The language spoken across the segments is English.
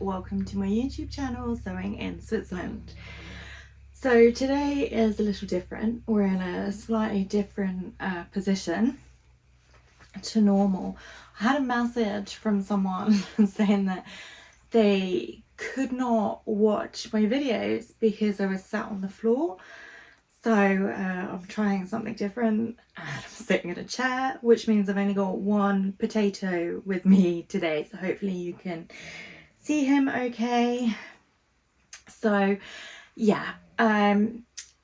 welcome to my YouTube channel, Sewing in Switzerland. So today is a little different. We're in a slightly different position to normal. I had a message from someone saying that they could not watch my videos because I was sat on the floor. So I'm trying something different and I'm sitting in a chair, which means I've only got one potato with me today. So hopefully you can see him okay. So yeah, I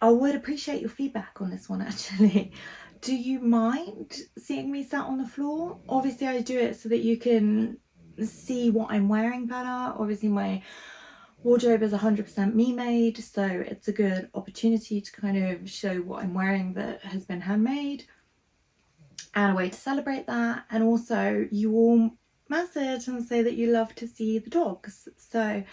would appreciate your feedback on this one actually. Do you mind seeing me sat on the floor? Obviously I do it so that you can see what I'm wearing better. Obviously my wardrobe is 100% me made, so it's a good opportunity to kind of show what I'm wearing that has been handmade and a way to celebrate that. And also you all message and say that you love to see the dogs, so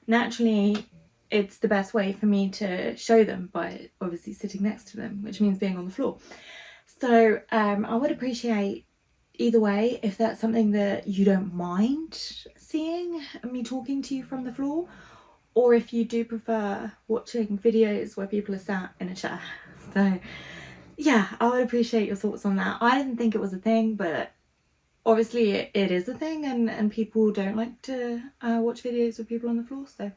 naturally it's the best way for me to show them by obviously sitting next to them, which means being on the floor. So I would appreciate either way if that's something that you don't mind seeing me talking to you from the floor, or if you do prefer watching videos where people are sat in a chair. So yeah, I would appreciate your thoughts on that. I didn't think it was a thing, but obviously it is a thing, and people don't like to watch videos with people on the floor, so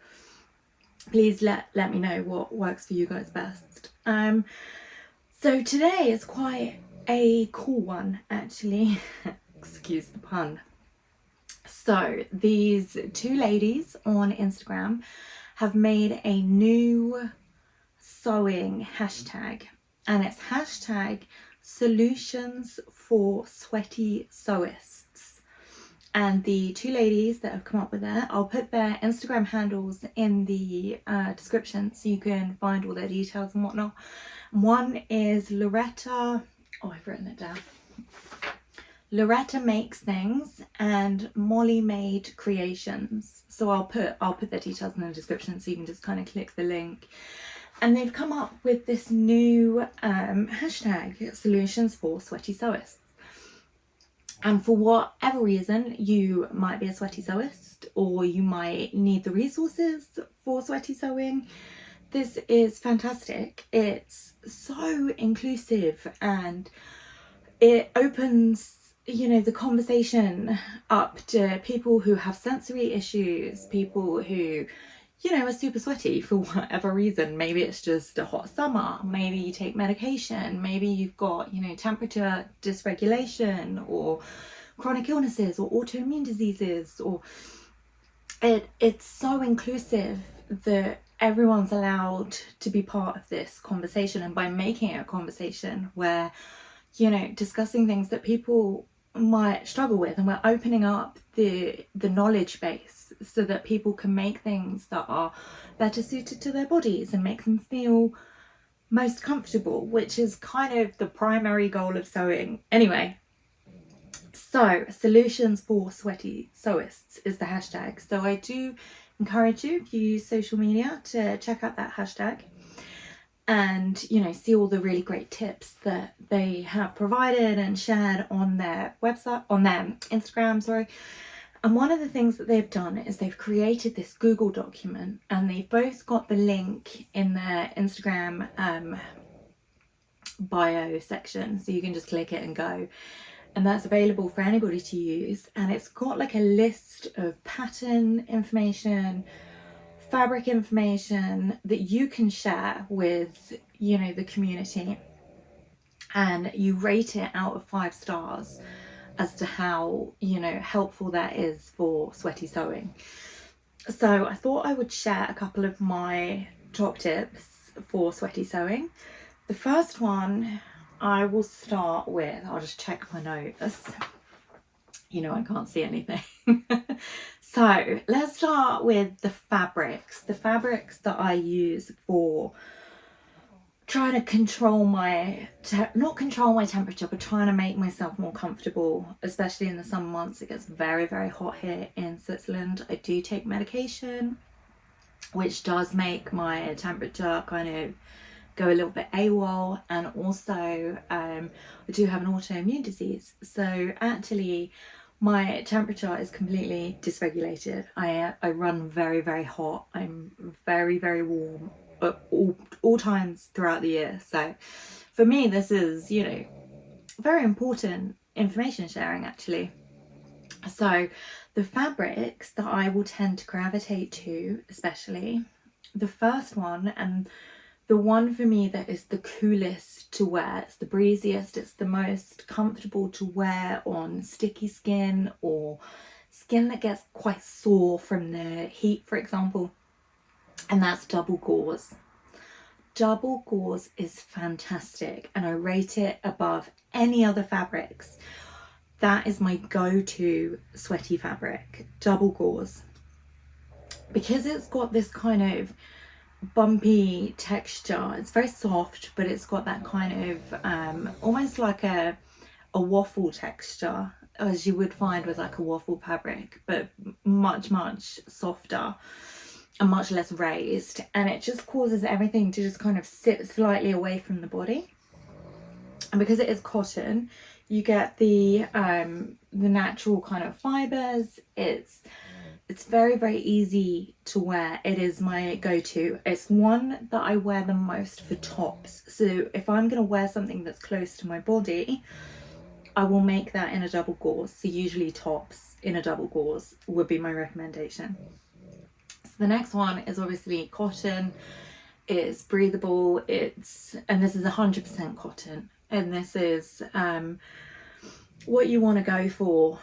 please let me know what works for you guys best. So today is quite a cool one actually. Excuse the pun. So these two ladies on Instagram have made a new sewing hashtag, and it's hashtag solutions for sweaty sewists. And the two ladies that have come up with it, I'll put their Instagram handles in the description so you can find all their details and whatnot. One is Loretta, I've written it down. Loretta Makes Things and Molly Made Creations. So I'll put their details in the description so you can just kind of click the link. And they've come up with this new hashtag, solutions for sweaty sewists. And for whatever reason, you might be a sweaty sewist, or you might need the resources for sweaty sewing, this is fantastic. It's so inclusive and it opens, you know, the conversation up to people who have sensory issues, people who, you know, are super sweaty for whatever reason. Maybe it's just a hot summer, maybe you take medication, maybe you've got, you know, temperature dysregulation or chronic illnesses or autoimmune diseases, or it's so inclusive that everyone's allowed to be part of this conversation. And by making it a conversation where, you know, discussing things that people might struggle with, and we're opening up the knowledge base so that people can make things that are better suited to their bodies and make them feel most comfortable, which is kind of the primary goal of sewing anyway. So solutions for sweaty sewists is the hashtag. So I do encourage you, if you use social media, to check out that hashtag and, you know, see all the really great tips that they have provided and shared on their website, on their Instagram, sorry. And one of the things that they've done is they've created this Google document, and they've both got the link in their Instagram bio section, so you can just click it and go. And that's available for anybody to use, and it's got like a list of pattern information, fabric information that you can share with, you know, the community, and you rate it out of 5 stars as to how, you know, helpful that is for sweaty sewing. So I thought I would share a couple of my top tips for sweaty sewing. The first one I will start with, I'll just check my notes, you know, I can't see anything. So let's start with the fabrics that I use for trying to control my, not control my temperature, but trying to make myself more comfortable, especially in the summer months. It gets very, very hot here in Switzerland. I do take medication, which does make my temperature kind of go a little bit AWOL, and also I do have an autoimmune disease. So actually My temperature is completely dysregulated. I run very, very hot. I'm very, very warm at all times throughout the year. So for me, this is, you know, very important information sharing actually. So the fabrics that I will tend to gravitate to, especially, the first one, and the one for me that is the coolest to wear, it's the breeziest, it's the most comfortable to wear on sticky skin or skin that gets quite sore from the heat, for example, and that's double gauze. Double gauze is fantastic and I rate it above any other fabrics. That is my go-to sweaty fabric, double gauze, because it's got this kind of bumpy texture. It's very soft, but it's got that kind of almost like a waffle texture, as you would find with like a waffle fabric, but much softer and much less raised, and it just causes everything to just kind of sit slightly away from the body. And because it is cotton, you get the natural kind of fibers. It's very easy to wear. It is my go-to. It's one that I wear the most for tops. So if I'm going to wear something that's close to my body, I will make that in a double gauze. So usually tops in a double gauze would be my recommendation. So the next one is obviously cotton. It's breathable. And this is 100% cotton. And this is what you want to go for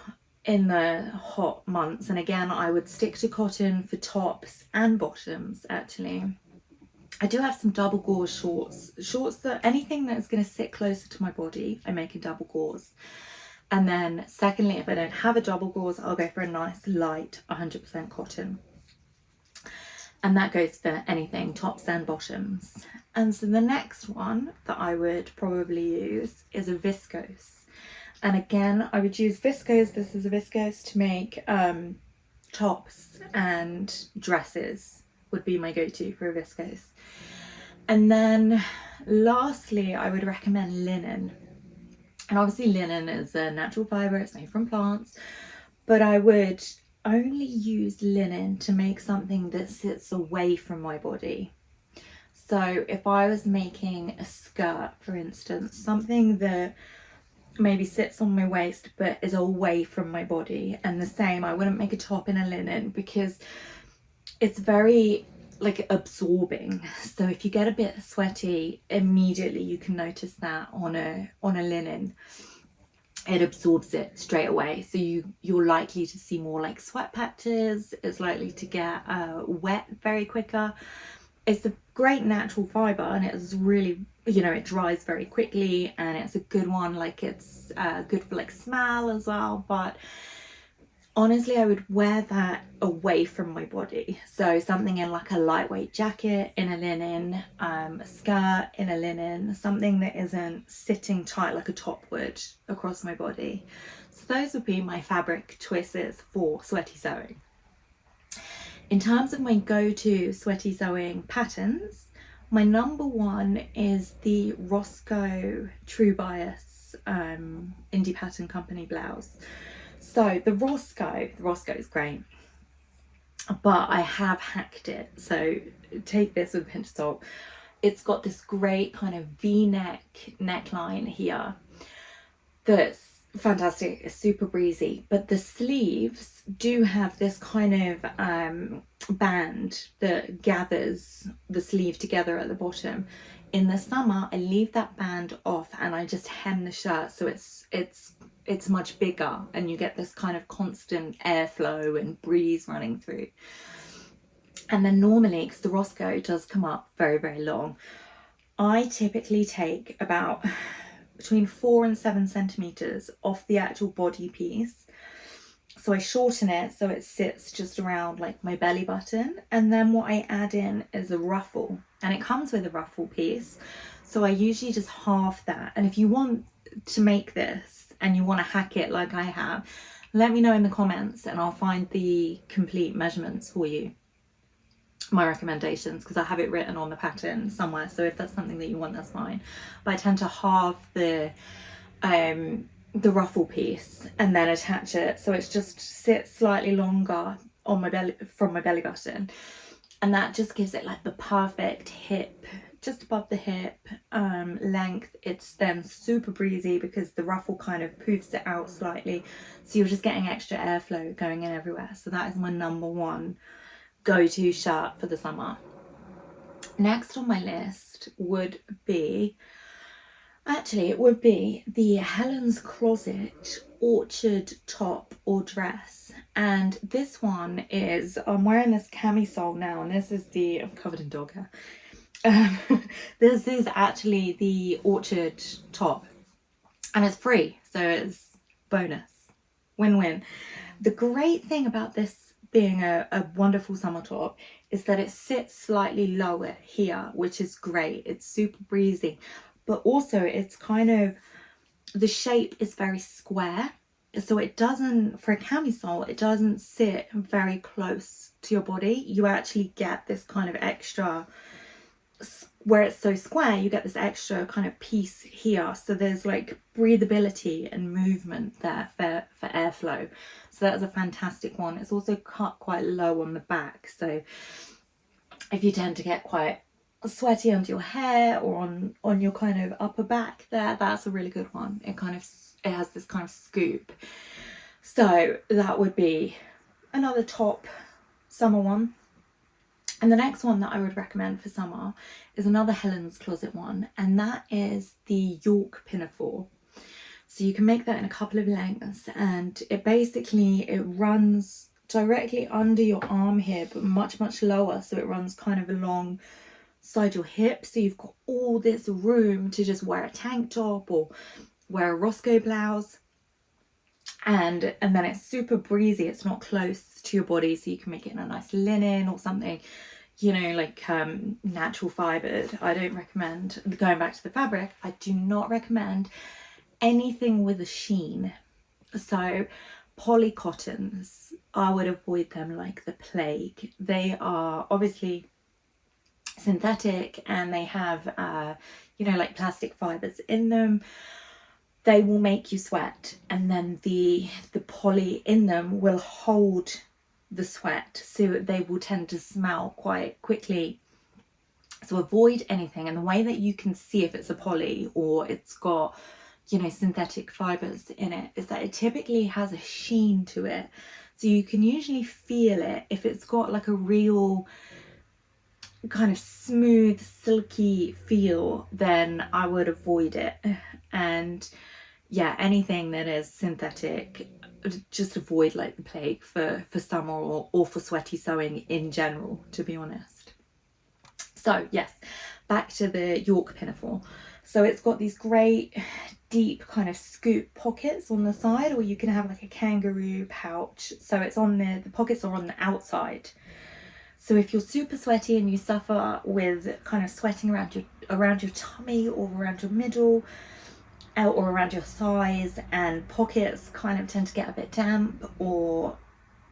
in the hot months. And again, I would stick to cotton for tops and bottoms actually. I do have some double gauze shorts that anything that's going to sit closer to my body, I make in double gauze. And then secondly, if I don't have a double gauze, I'll go for a nice light 100% cotton. And that goes for anything, tops and bottoms. And so the next one that I would probably use is a viscose. And again, I would use viscose. This is a viscose to make tops and dresses would be my go-to for a viscose. And then lastly, I would recommend linen. And obviously linen is a natural fibre, it's made from plants, but I would only use linen to make something that sits away from my body. So if I was making a skirt, for instance, something that maybe sits on my waist but is away from my body, and the same, I wouldn't make a top in a linen because it's very like absorbing. So if you get a bit sweaty, immediately you can notice that on a linen. It absorbs it straight away, so you're likely to see more like sweat patches. It's likely to get wet very quicker. It's a great natural fiber and it's really, you know, it dries very quickly and it's a good one. Like it's good for like smell as well, but honestly I would wear that away from my body. So something in like a lightweight jacket in a linen, a skirt in a linen, something that isn't sitting tight like a top would across my body. So those would be my fabric choices for sweaty sewing. In terms of my go-to sweaty sewing patterns, my number one is the Roscoe True Bias indie pattern company blouse. So the Roscoe is great, but I have hacked it. So take this with a pinch of salt. It's got this great kind of V-neck neckline here that's fantastic. It's super breezy, but the sleeves do have this kind of band that gathers the sleeve together at the bottom. In the summer, I leave that band off and I just hem the shirt so it's much bigger and you get this kind of constant airflow and breeze running through. And then normally, because the Roscoe does come up very long, I typically take about between 4 and 7 centimeters off the actual body piece. So I shorten it so it sits just around like my belly button, and then what I add in is a ruffle, and it comes with a ruffle piece. So I usually just halve that. And if you want to make this and you want to hack it like I have, let me know in the comments and I'll find the complete measurements for you, my recommendations, because I have it written on the pattern somewhere. So if that's something that you want, that's fine. But I tend to halve the the ruffle piece and then attach it so it just sits slightly longer on my belly, from my belly button, and that just gives it like the perfect hip, just above the hip length. It's then super breezy because the ruffle kind of poofs it out slightly, so you're just getting extra airflow going in everywhere. So that is my number one go-to shirt for the summer. Next on my list would be, actually, it would be the Helen's Closet Orchard top or dress. And this one is, I'm wearing this camisole now, and this is the, I'm covered in dog hair. This is actually the Orchard top, and it's free, so it's bonus. Win-win. The great thing about this being a wonderful summer top is that it sits slightly lower here, which is great. It's super breezy, but also it's kind of, the shape is very square, so it doesn't, for a camisole, it doesn't sit very close to your body. You actually get this kind of extra, where it's so square, you get this extra kind of piece here, so there's like breathability and movement there for airflow. So that's a fantastic one. It's also cut quite low on the back, so if you tend to get quite sweaty under your hair or on your kind of upper back there, that's a really good one. It has this kind of scoop. So that would be another top summer one. And the next one that I would recommend for summer is another Helen's Closet one, and that is the York Pinafore. So you can make that in a couple of lengths, and it runs directly under your arm here, but much lower, so it runs kind of alongside your hip, so you've got all this room to just wear a tank top or wear a Roscoe blouse. And then it's super breezy, it's not close to your body, so you can make it in a nice linen or something, you know, like natural fibered. I don't recommend, going back to the fabric, I do not recommend anything with a sheen. So poly cottons, I would avoid them like the plague. They are obviously synthetic and they have you know, like plastic fibers in them. They will make you sweat, and then the poly in them will hold the sweat, so they will tend to smell quite quickly. So avoid anything, and the way that you can see if it's a poly or it's got, you know, synthetic fibers in it is that it typically has a sheen to it, so you can usually feel it. If it's got like a real kind of smooth silky feel, then I would avoid it. And yeah, anything that is synthetic, just avoid like the plague for summer or for sweaty sewing in general, to be honest. So yes, back to the York Pinafore. So it's got these great deep kind of scoop pockets on the side, or you can have like a kangaroo pouch. So it's on the pockets are on the outside. So if you're super sweaty and you suffer with kind of sweating around your tummy or around your middle or around your thighs, and pockets kind of tend to get a bit damp or,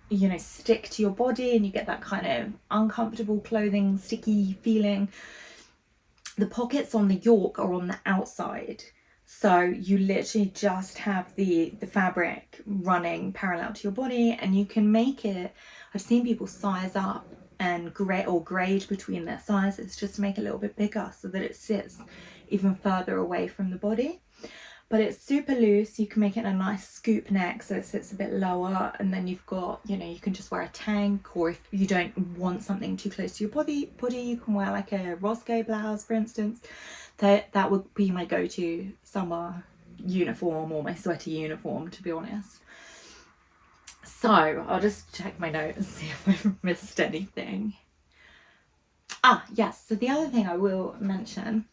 you know, stick to your body, and you get that kind of uncomfortable clothing sticky feeling, the pockets on the York are on the outside. So you literally just have the fabric running parallel to your body, and you can make it, I've seen people size up and grade between their sizes just to make it a little bit bigger so that it sits even further away from the body. But it's super loose. You can make it a nice scoop neck so it sits a bit lower, and then you've got, you know, you can just wear a tank, or if you don't want something too close to your body, you can wear like a Roscoe blouse, for instance. That would be my go-to summer uniform, or my sweaty uniform, to be honest. So I'll just check my notes and see if I've missed anything. Yes, so the other thing I will mention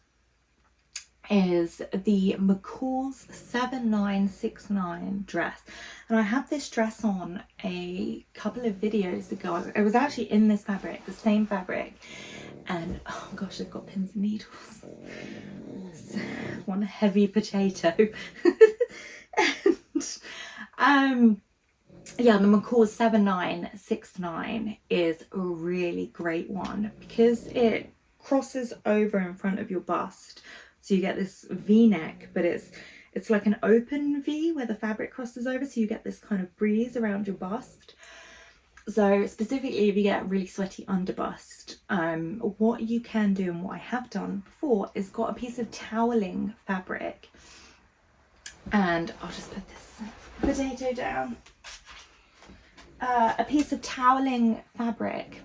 is the McCall's 7969 dress, and I had this dress on a couple of videos ago. It was actually in this fabric, the same fabric, and oh gosh, I've got pins and needles. One heavy potato. And yeah, the McCall's 7969 is a really great one because it crosses over in front of your bust. So you get this V-neck, but it's it's like an open V where the fabric crosses over, so you get this kind of breeze around your bust. So specifically if you get really sweaty under bust, what you can do, and what I have done before, is got a piece of toweling fabric, and I'll just put this potato down. A piece of toweling fabric,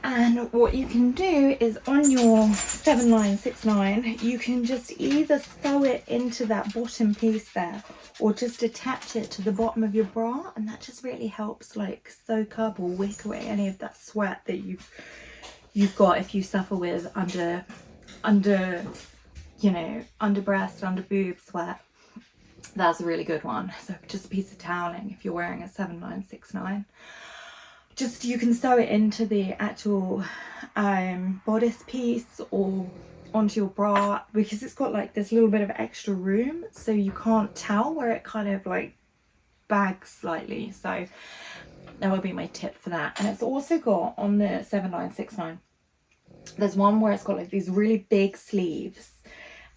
and what you can do is on your 7-line 6-line, you can just either sew it into that bottom piece there, or just attach it to the bottom of your bra, and that just really helps like soak up or wick away any of that sweat that you've got if you suffer with under you know, under breast, under boob sweat. That's a really good one. So just a piece of toweling if you're wearing a 7-line 6-line. Just, you can sew it into the actual bodice piece or onto your bra, because it's got like this little bit of extra room, so you can't tell where it kind of like bags slightly. So that would be my tip for that. And it's also got on the 7-line 6-line, there's one where it's got like these really big sleeves,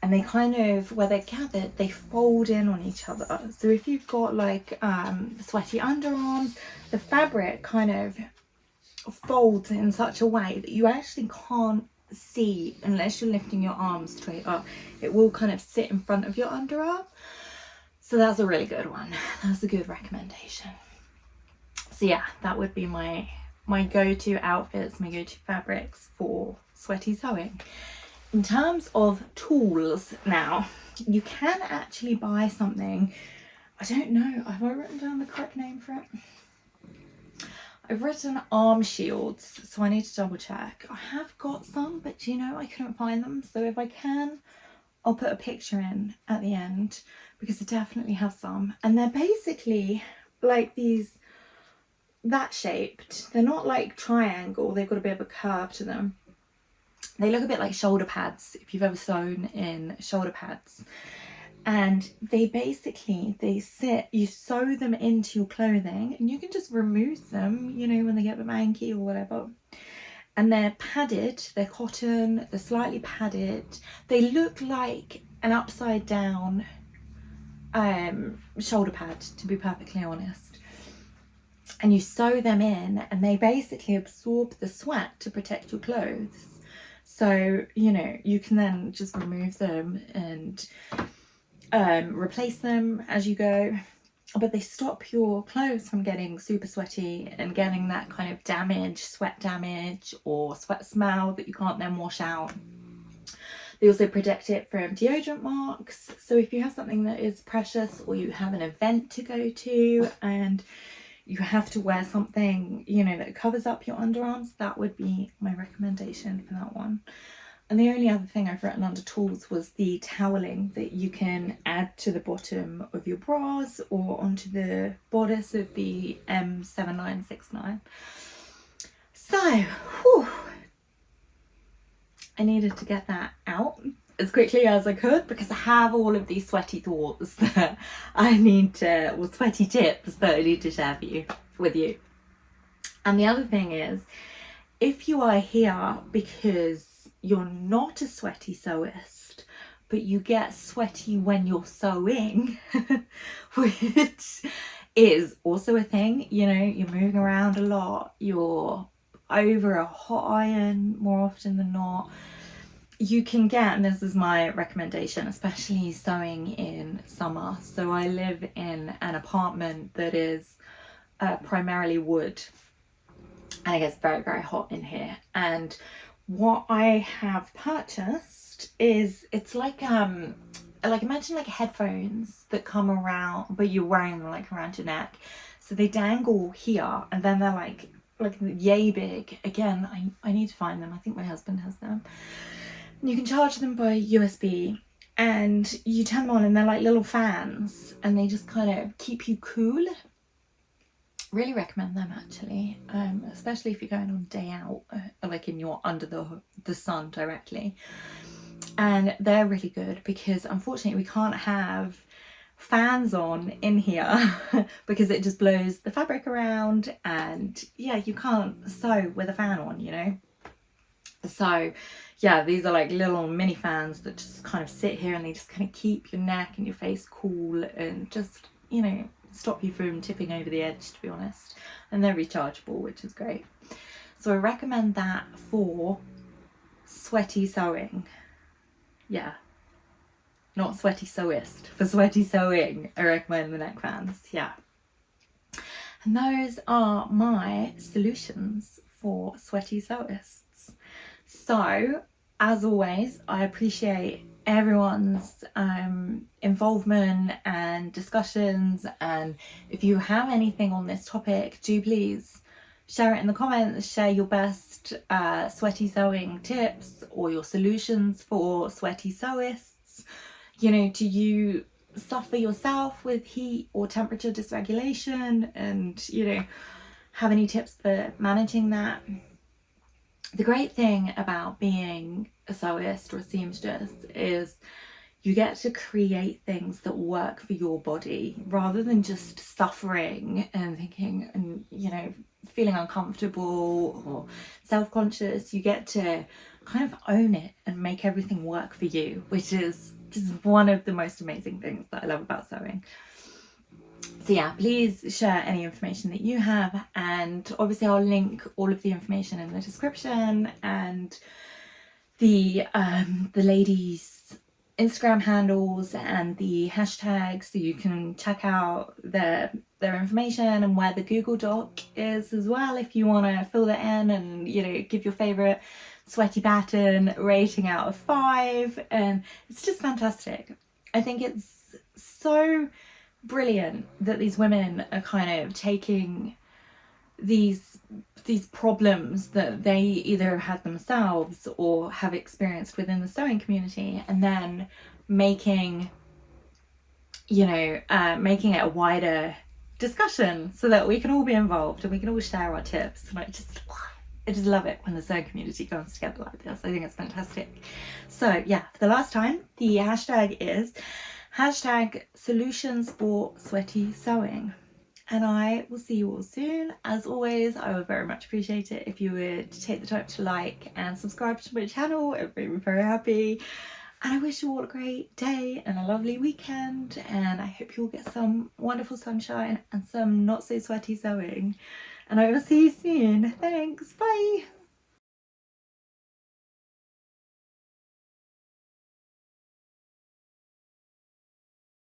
and they kind of, where they're gathered, they fold in on each other. So if you've got like sweaty underarms, the fabric kind of folds in such a way that you actually can't see unless you're lifting your arms straight up. It will kind of sit in front of your underarm. So that's a really good one. That's a good recommendation. So yeah, that would be my go-to outfits, my go-to fabrics for sweaty sewing. In terms of tools now, you can actually buy something, I don't know, have I written down the correct name for it? I've written arm shields, so I need to double check. I have got some, but you know, I couldn't find them. So if I can, I'll put a picture in at the end, because I definitely have some. And they're basically like these, that shaped. They're not like triangle, they've got a bit of a curve to them. They look a bit like shoulder pads, if you've ever sewn in shoulder pads. And they basically, they sit, you sew them into your clothing, and you can just remove them, you know, when they get a bit manky or whatever. And they're padded, they're cotton, they're slightly padded. They look like an upside down shoulder pad, to be perfectly honest. And you sew them in, and they basically absorb the sweat to protect your clothes. So, you know, you can then just remove them and replace them as you go. But they stop your clothes from getting super sweaty and getting that kind of damage, sweat damage or sweat smell that you can't then wash out. They also protect it from deodorant marks. So if you have something that is precious, or you have an event to go to and you have to wear something, you know, that covers up your underarms, that would be my recommendation for that one. And the only other thing I've written under tools was the toweling that you can add to the bottom of your bras or onto the bodice of the 7-line 6-line. So, whew, I needed to get that out as quickly as I could, because I have all of these sweaty thoughts that I need to, or sweaty tips that I need to share with you. And the other thing is, if you are here because you're not a sweaty sewist, but you get sweaty when you're sewing, which is also a thing, you know, you're moving around a lot, you're over a hot iron more often than not, you can get, and this is my recommendation, especially sewing in summer. So I live in an apartment that is primarily wood, and it gets very, very hot in here. And what I have purchased is, it's like imagine like headphones that come around, but you're wearing them like around your neck. So they dangle here, and then they're like yay big. Again, I need to find them. I think my husband has them. You can charge them by USB, and you turn them on, and they're like little fans, and they just kind of keep you cool. Really recommend them, actually, especially if you're going on a day out, like in your under the sun directly. And they're really good, because unfortunately we can't have fans on in here because it just blows the fabric around, and yeah, you can't sew with a fan on, you know. So yeah, these are like little mini fans that just kind of sit here and they just kind of keep your neck and your face cool and just, you know, stop you from tipping over the edge, to be honest. And they're rechargeable, which is great. So I recommend that for sweaty sewing. Yeah, not sweaty sewist. For sweaty sewing, I recommend the neck fans. Yeah. And those are my solutions for sweaty sewists. So, as always, I appreciate everyone's involvement and discussions, and if you have anything on this topic, do please share it in the comments. Share your best sweaty sewing tips or your solutions for sweaty sewists. You know, do you suffer yourself with heat or temperature dysregulation, and you know, have any tips for managing that? The great thing about being a sewist or a seamstress is you get to create things that work for your body rather than just suffering and thinking and, you know, feeling uncomfortable or self-conscious. You get to kind of own it and make everything work for you, which is just one of the most amazing things that I love about sewing. So yeah, please share any information that you have, and obviously I'll link all of the information in the description and the ladies' Instagram handles and the hashtags, so you can check out their information and where the Google Doc is as well if you want to fill that in and, you know, give your favorite sweaty pattern rating out of 5. And it's just fantastic. I think it's so brilliant that these women are kind of taking these problems that they either had themselves or have experienced within the sewing community, and then making, you know, making it a wider discussion so that we can all be involved and we can all share our tips. And I just love it when the sewing community comes together like this. I think it's fantastic. So yeah, for the last time, the hashtag is #solutions for sweaty sewing. And I will see you all soon. As always, I would very much appreciate it if you would take the time to like and subscribe to my channel. It would make me very happy. And I wish you all a great day and a lovely weekend. And I hope you all get some wonderful sunshine and some not so sweaty sewing. And I will see you soon. Thanks. Bye.